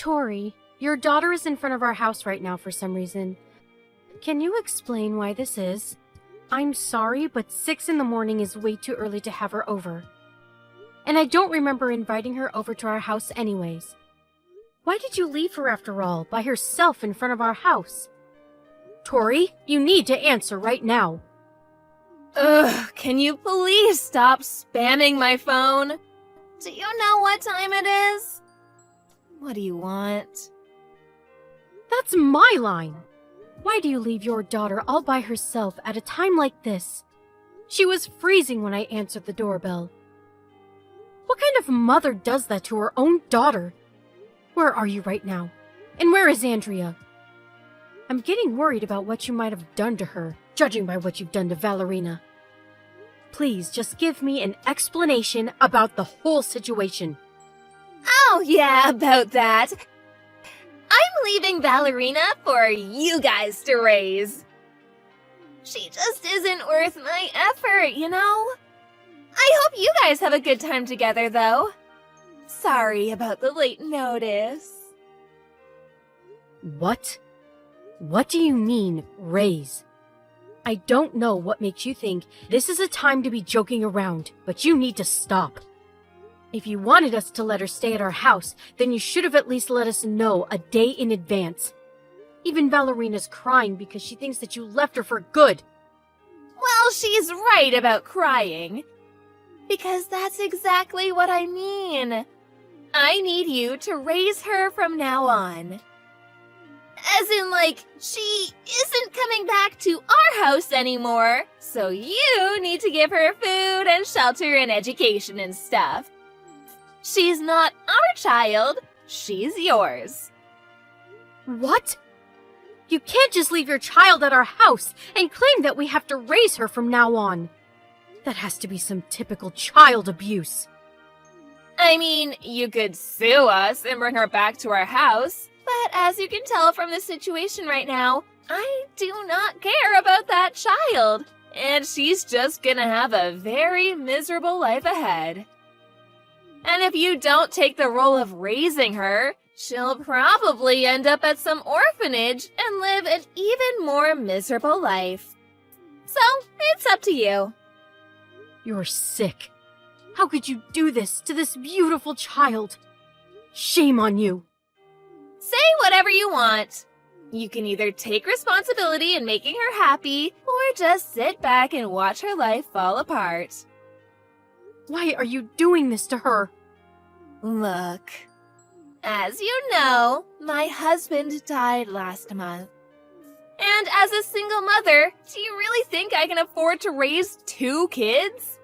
Tori, your daughter is in front of our house right now for some reason. Can you explain why this is? I'm sorry, but 6 in the morning is way too early to have her over. And I don't remember inviting her over to our house anyways. Why did you leave her after all, by herself in front of our house? Tori, you need to answer right now. Ugh, can you please stop spamming my phone? Do you know what time it is? What do you want? That's my line. Why do you leave your daughter all by herself at a time like this? She was freezing when I answered the doorbell. What kind of mother does that to her own daughter? Where are you right now? And where is Andrea? I'm getting worried about what you might have done to her, judging by what you've done to Valerina. Please just give me an explanation about the whole situation. Oh, yeah, about that. I'm leaving Valerina for you guys to raise. She just isn't worth my effort, you know? I hope you guys have a good time together, though. Sorry about the late notice. What? What do you mean, raise? I don't know what makes you think this is a time to be joking around, but you need to stop. If you wanted us to let her stay at our house, then you should have at least let us know a day in advance. Even Valerina's crying because she thinks that you left her for good. Well, she's right about crying. Because that's exactly what I mean. I need you to raise her from now on. As in, like, she isn't coming back to our house anymore, so you need to give her food and shelter and education and stuff. She's not our child, she's yours. What? You can't just leave your child at our house and claim that we have to raise her from now on. That has to be some typical child abuse. I mean, you could sue us and bring her back to our house, but as you can tell from the situation right now, I do not care about that child, and she's just gonna have a very miserable life ahead. And if you don't take the role of raising her, she'll probably end up at some orphanage and live an even more miserable life. So, it's up to you. You're sick. How could you do this to this beautiful child? Shame on you. Say whatever you want. You can either take responsibility in making her happy, or just sit back and watch her life fall apart. Why are you doing this to her? Look, as you know, my husband died last month. And as a single mother, do you really think I can afford to raise 2 kids?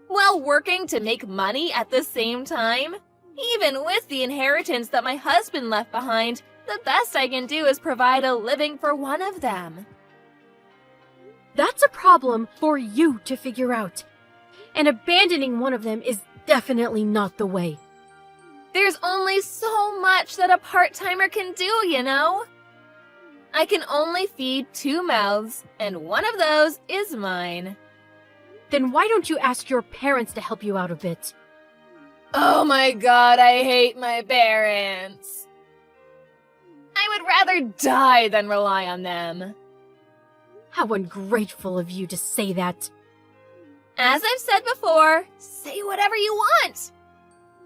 While working to make money at the same time? Even with the inheritance that my husband left behind, the best I can do is provide a living for one of them. That's a problem for you to figure out. And abandoning one of them is definitely not the way. There's only so much that a part-timer can do, you know? I can only feed 2 mouths, and one of those is mine. Then why don't you ask your parents to help you out a bit? Oh my god, I hate my parents. I would rather die than rely on them. How ungrateful of you to say that. As I've said before, say whatever you want.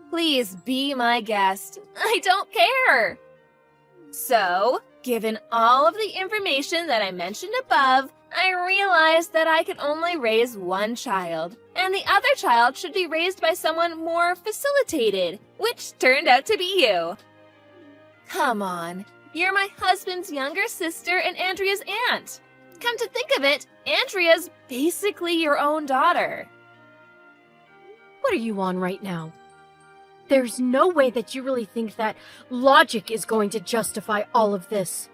Please be my guest. I don't care. So, given all of the information that I mentioned above, I realized that I could only raise one child, and the other child should be raised by someone more facilitated, which turned out to be you. Come on, you're my husband's younger sister and Andrea's aunt. Come to think of it, Andrea's basically your own daughter. What are you on right now? There's no way that you really think that logic is going to justify all of this.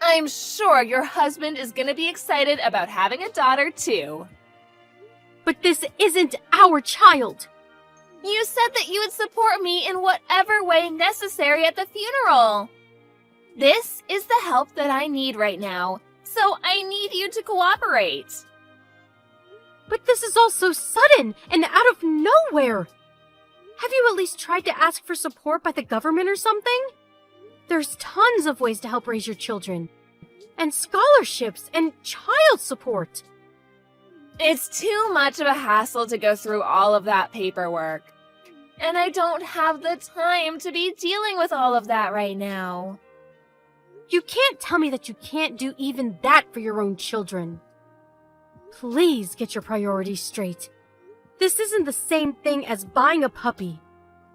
I'm sure your husband is going to be excited about having a daughter, too. But this isn't our child. You said that you would support me in whatever way necessary at the funeral. This is the help that I need right now, so I need you to cooperate. But this is all so sudden and out of nowhere. Have you at least tried to ask for support by the government or something? There's tons of ways to help raise your children. And scholarships and child support. It's too much of a hassle to go through all of that paperwork. And I don't have the time to be dealing with all of that right now. You can't tell me that you can't do even that for your own children. Please get your priorities straight. This isn't the same thing as buying a puppy.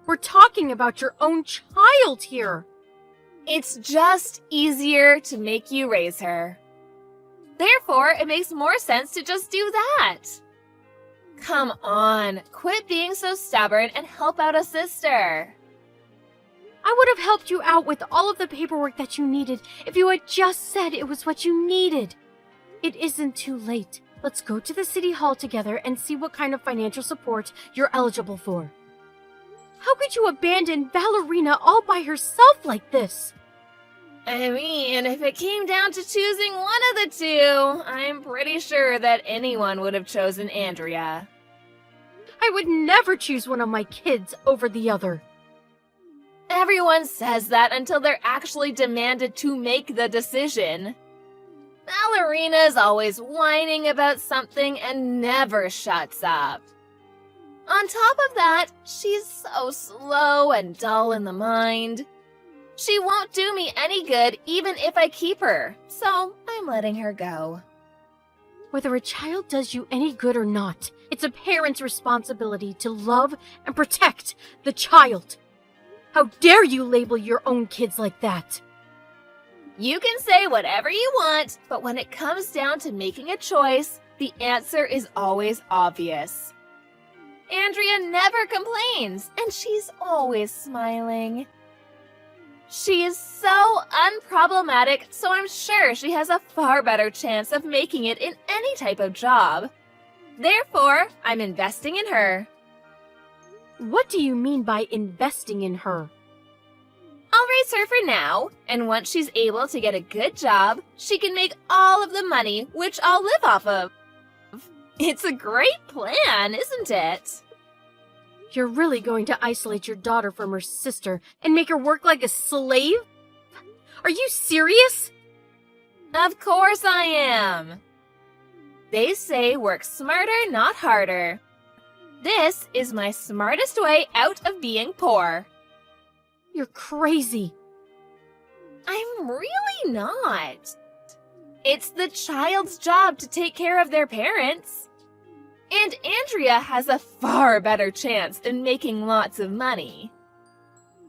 We're talking about your own child here. It's just easier to make you raise her. Therefore, it makes more sense to just do that. Come on, quit being so stubborn and help out a sister. I would have helped you out with all of the paperwork that you needed if you had just said it was what you needed. It isn't too late. Let's go to the city hall together and see what kind of financial support you're eligible for. How could you abandon Ballerina all by herself like this? I mean, if it came down to choosing one of the two, I'm pretty sure that anyone would have chosen Andrea. I would never choose one of my kids over the other. Everyone says that until they're actually demanded to make the decision. Ballerina's always whining about something and never shuts up. On top of that, she's so slow and dull in the mind. She won't do me any good even if I keep her, so I'm letting her go. Whether a child does you any good or not, it's a parent's responsibility to love and protect the child. How dare you label your own kids like that? You can say whatever you want, but when it comes down to making a choice, the answer is always obvious. Andrea never complains, and she's always smiling. She is so unproblematic, so I'm sure she has a far better chance of making it in any type of job. Therefore, I'm investing in her. What do you mean by investing in her? I'll raise her for now, and once she's able to get a good job, she can make all of the money, which I'll live off of. It's a great plan, isn't it? You're really going to isolate your daughter from her sister and make her work like a slave? Are you serious? Of course I am. They say work smarter, not harder. This is my smartest way out of being poor. You're crazy. I'm really not. It's the child's job to take care of their parents. And Andrea has a far better chance in making lots of money.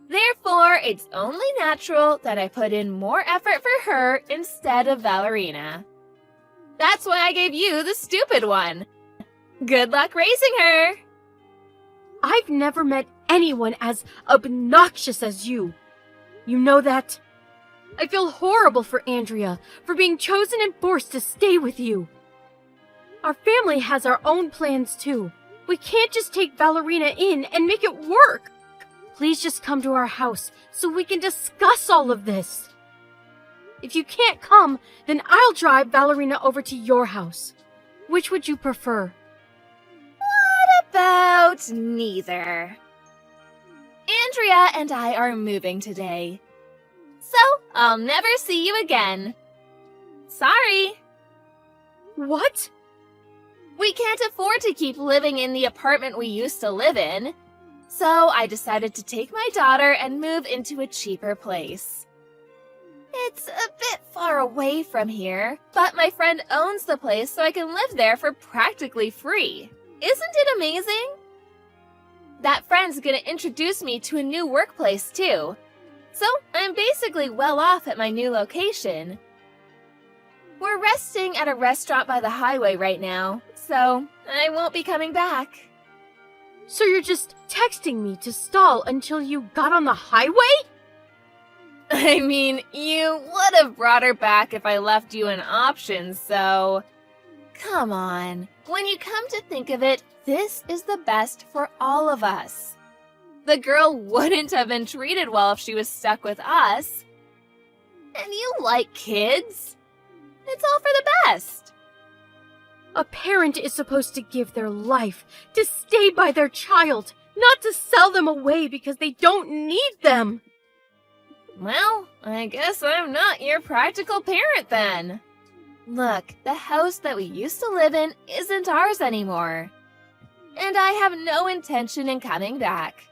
Therefore, it's only natural that I put in more effort for her instead of Ballerina. That's why I gave you the stupid one. Good luck raising her! I've never met anyone as obnoxious as you. You know that? I feel horrible for Andrea for being chosen and forced to stay with you. Our family has our own plans too. We can't just take Ballerina in and make it work. Please just come to our house so we can discuss all of this. If you can't come, then I'll drive Ballerina over to your house. Which would you prefer? What about neither? Andrea and I are moving today. So, I'll never see you again. Sorry. What? We can't afford to keep living in the apartment we used to live in. So I decided to take my daughter and move into a cheaper place. It's a bit far away from here, but my friend owns the place so I can live there for practically free. Isn't it amazing? That friend's gonna introduce me to a new workplace too. So I'm basically well off at my new location. We're resting at a restaurant by the highway right now, so I won't be coming back. So you're just texting me to stall until you got on the highway? I mean, you would have brought her back if I left you an option, so... Come on. When you come to think of it, this is the best for all of us. The girl wouldn't have been treated well if she was stuck with us. And you like kids? It's all for the best. A parent is supposed to give their life to stay by their child, not to sell them away because they don't need them. Well, I guess I'm not your practical parent then. Look, the house that we used to live in isn't ours anymore. And I have no intention in coming back.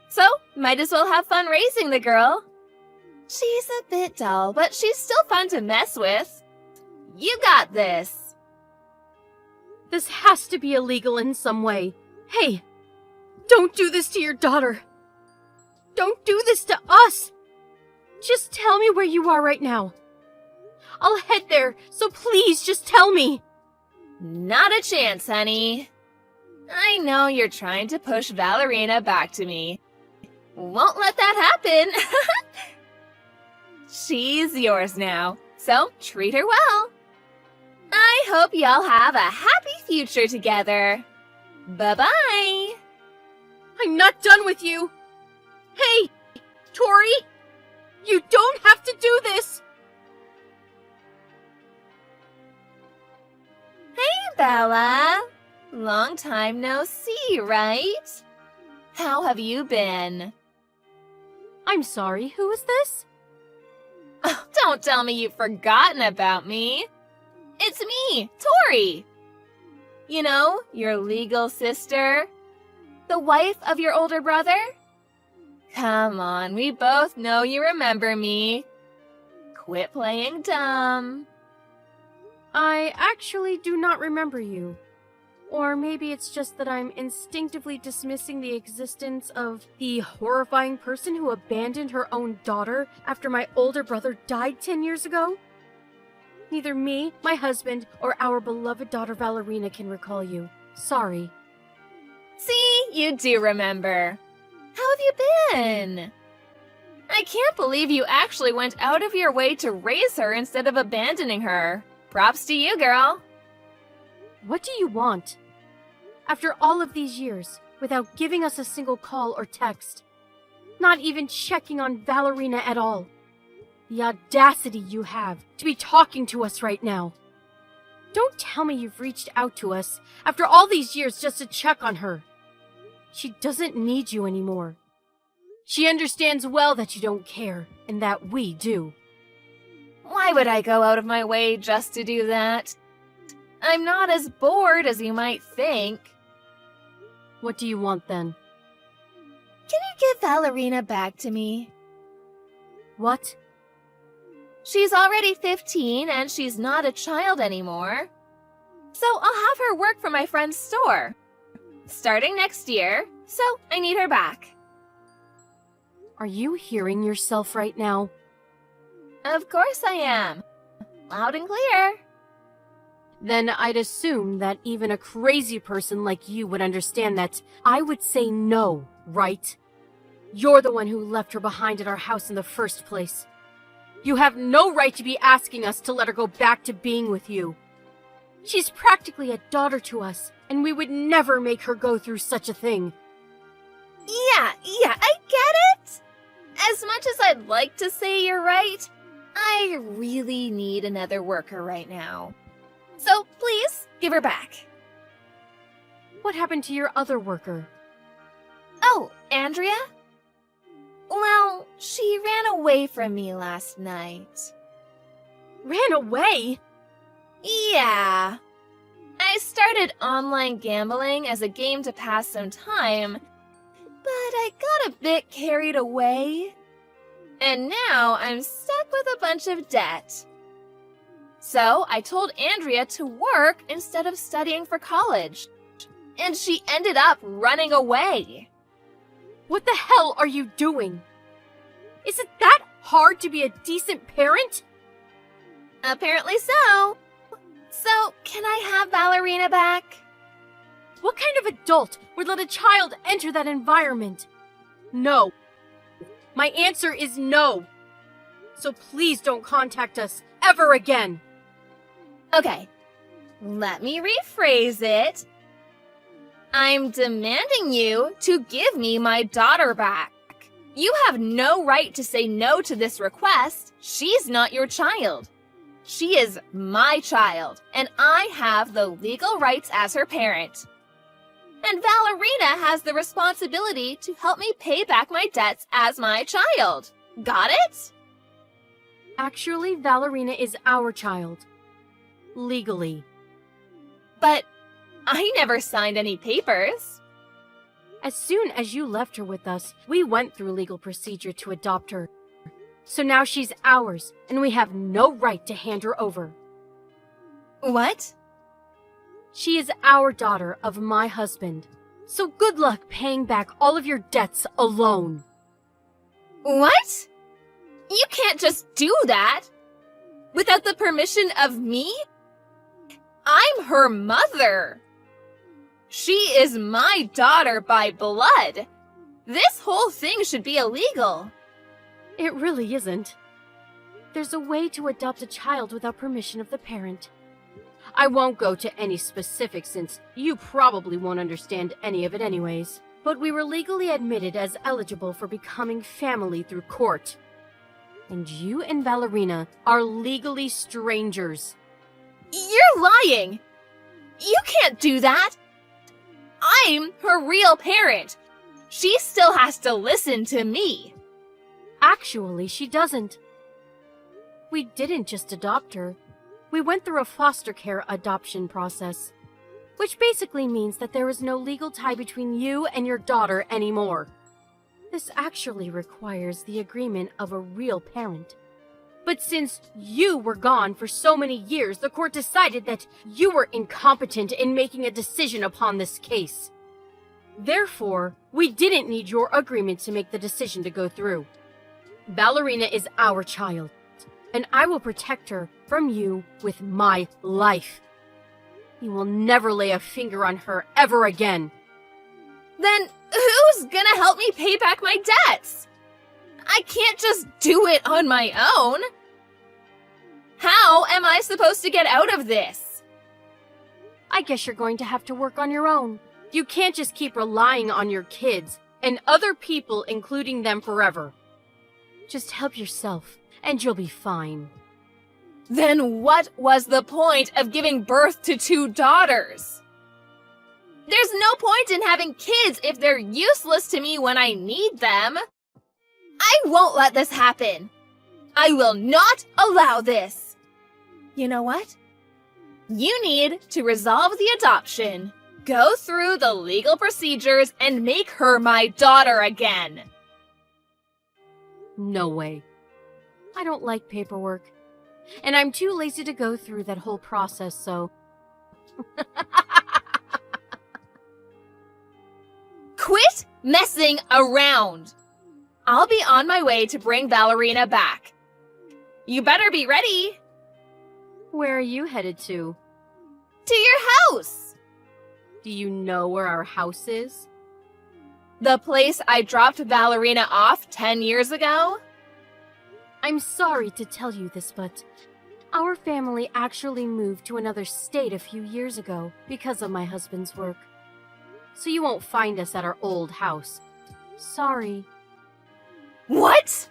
So, might as well have fun raising the girl. She's a bit dull, but she's still fun to mess with. You got this. This has to be illegal in some way. Hey, don't do this to your daughter. Don't do this to us. Just tell me where you are right now. I'll head there, so please just tell me. Not a chance, honey. I know you're trying to push Valerina back to me. Won't let that happen. She's yours now, so treat her well. I hope y'all have a happy future together. Bye-bye. I'm not done with you. Hey, Tori, you don't have to do this. Hey, Bella. Long time no see, right? How have you been? I'm sorry, who is this? Oh, don't tell me you've forgotten about me. It's me, Tori. You know, your legal sister. The wife of your older brother. Come on, we both know you remember me. Quit playing dumb. I actually do not remember you. Or maybe it's just that I'm instinctively dismissing the existence of the horrifying person who abandoned her own daughter after my older brother died 10 years ago? Neither me, my husband, or our beloved daughter Valerina can recall you. Sorry. See, you do remember. How have you been? I can't believe you actually went out of your way to raise her instead of abandoning her. Props to you, girl. What do you want? After all of these years, without giving us a single call or text. Not even checking on Valerina at all. The audacity you have to be talking to us right now. Don't tell me you've reached out to us after all these years just to check on her. She doesn't need you anymore. She understands well that you don't care, and that we do. Why would I go out of my way just to do that? I'm not as bored as you might think. What do you want then? Can you give Valerina back to me? What? She's already 15 and she's not a child anymore. So I'll have her work for my friend's store. Starting next year, so I need her back. Are you hearing yourself right now? Of course I am. Loud and clear. Then I'd assume that even a crazy person like you would understand that I would say no, right? You're the one who left her behind at our house in the first place. You have no right to be asking us to let her go back to being with you. She's practically a daughter to us, and we would never make her go through such a thing. Yeah, I get it. As much as I'd like to say you're right, I really need another worker right now. So please, give her back. What happened to your other worker? Oh, Andrea? Well, she ran away from me last night. Ran away? Yeah. I started online gambling as a game to pass some time, but I got a bit carried away. And now I'm stuck with a bunch of debt. So I told Andrea to work instead of studying for college. And she ended up running away. What the hell are you doing? Is it that hard to be a decent parent? Apparently so. So, can I have Valerina back? What kind of adult would let a child enter that environment? No. My answer is no. So please don't contact us ever again. Okay, let me rephrase it. I'm demanding you to give me my daughter back. You have no right to say no to this request. She's not your child. She is my child, and I have the legal rights as her parent. And Valerina has the responsibility to help me pay back my debts as my child. Got it? Actually, Valerina is our child. Legally. But I never signed any papers. As soon as you left her with us, we went through legal procedure to adopt her. So now she's ours, and we have no right to hand her over. What? She is our daughter of my husband. So good luck paying back all of your debts alone. What? You can't just do that. Without the permission of me? I'm her mother. She is my daughter by blood. This whole thing should be illegal. It really isn't. There's a way to adopt a child without permission of the parent. I won't go to any specifics since you probably won't understand any of it anyways. But we were legally admitted as eligible for becoming family through court. And you and Valerina are legally strangers. You're lying! You can't do that! I'm her real parent. She still has to listen to me. Actually, she doesn't. We didn't just adopt her. We went through a foster care adoption process, which basically means that there is no legal tie between you and your daughter anymore. This actually requires the agreement of a real parent. But since you were gone for so many years, the court decided that you were incompetent in making a decision upon this case. Therefore, we didn't need your agreement to make the decision to go through. Valerina is our child, and I will protect her from you with my life. You will never lay a finger on her ever again. Then who's gonna help me pay back my debts? I can't just do it on my own. How am I supposed to get out of this? I guess you're going to have to work on your own. You can't just keep relying on your kids and other people, including them, forever. Just help yourself, and you'll be fine. Then what was the point of giving birth to 2 daughters? There's no point in having kids if they're useless to me when I need them. I won't let this happen. I will not allow this. You know what? You need to resolve the adoption, go through the legal procedures, and make her my daughter again. No way. I don't like paperwork. And I'm too lazy to go through that whole process, so... Quit messing around! I'll be on my way to bring Valerina back. You better be ready. Where are you headed to? To your house! Do you know where our house is? The place I dropped Valerina off 10 years ago? I'm sorry to tell you this, but our family actually moved to another state a few years ago because of my husband's work. So you won't find us at our old house. Sorry. What?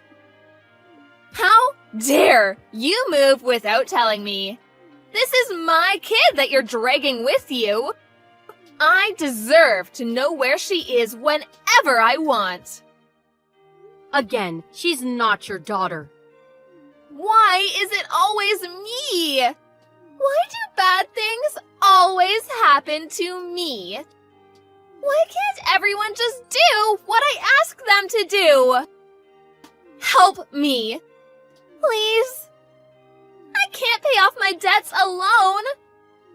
How dare you move without telling me? This is my kid that you're dragging with you. I deserve to know where she is whenever I want. Again, she's not your daughter. Why is it always me? Why do bad things always happen to me? Why can't everyone just do what I ask them to do? Help me. Please. I can't pay off my debts alone.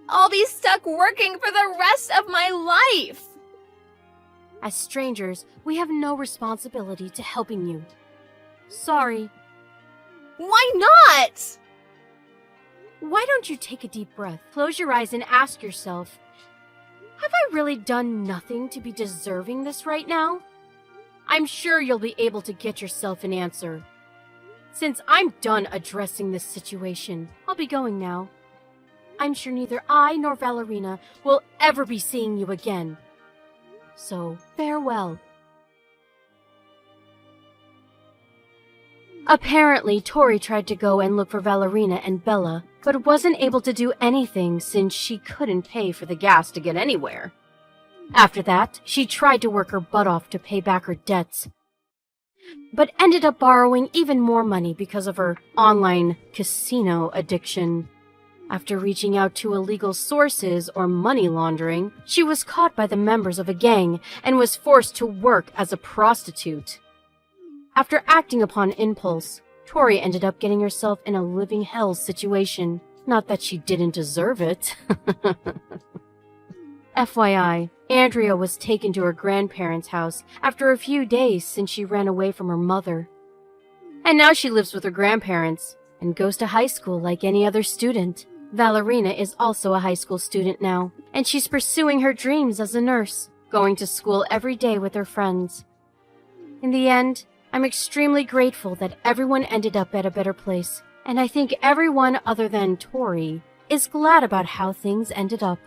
I'll be stuck working for the rest of my life. As strangers, we have no responsibility to helping you. Sorry. Why not? Why don't you take a deep breath, close your eyes, and ask yourself, have I really done nothing to be deserving this right now? I'm sure you'll be able to get yourself an answer. Since I'm done addressing this situation, I'll be going now. I'm sure neither I nor Valerina will ever be seeing you again. So, farewell. Apparently, Tori tried to go and look for Valerina and Bella, but wasn't able to do anything since she couldn't pay for the gas to get anywhere. After that, she tried to work her butt off to pay back her debts, but ended up borrowing even more money because of her online casino addiction. After reaching out to illegal sources or money laundering, she was caught by the members of a gang and was forced to work as a prostitute. After acting upon impulse, Tori ended up getting herself in a living hell situation. Not that she didn't deserve it. FYI, Andrea was taken to her grandparents' house after a few days since she ran away from her mother. And now she lives with her grandparents and goes to high school like any other student. Valerina is also a high school student now, and she's pursuing her dreams as a nurse, going to school every day with her friends. In the end, I'm extremely grateful that everyone ended up at a better place, and I think everyone other than Tori is glad about how things ended up.